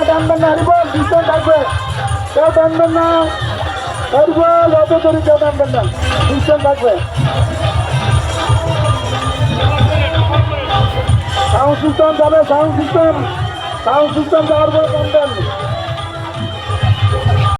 টানবেন না হরিবল ডিস্টেন্স থাকবে কেউ টানবেন না হরিবল অত করে কেউ টানবেন না ডিস্টেন্স থাকবে সাউন্ড সিস্টেম যাবে সাউন্ড সিস্টেম যাওয়ার পরে টানবেন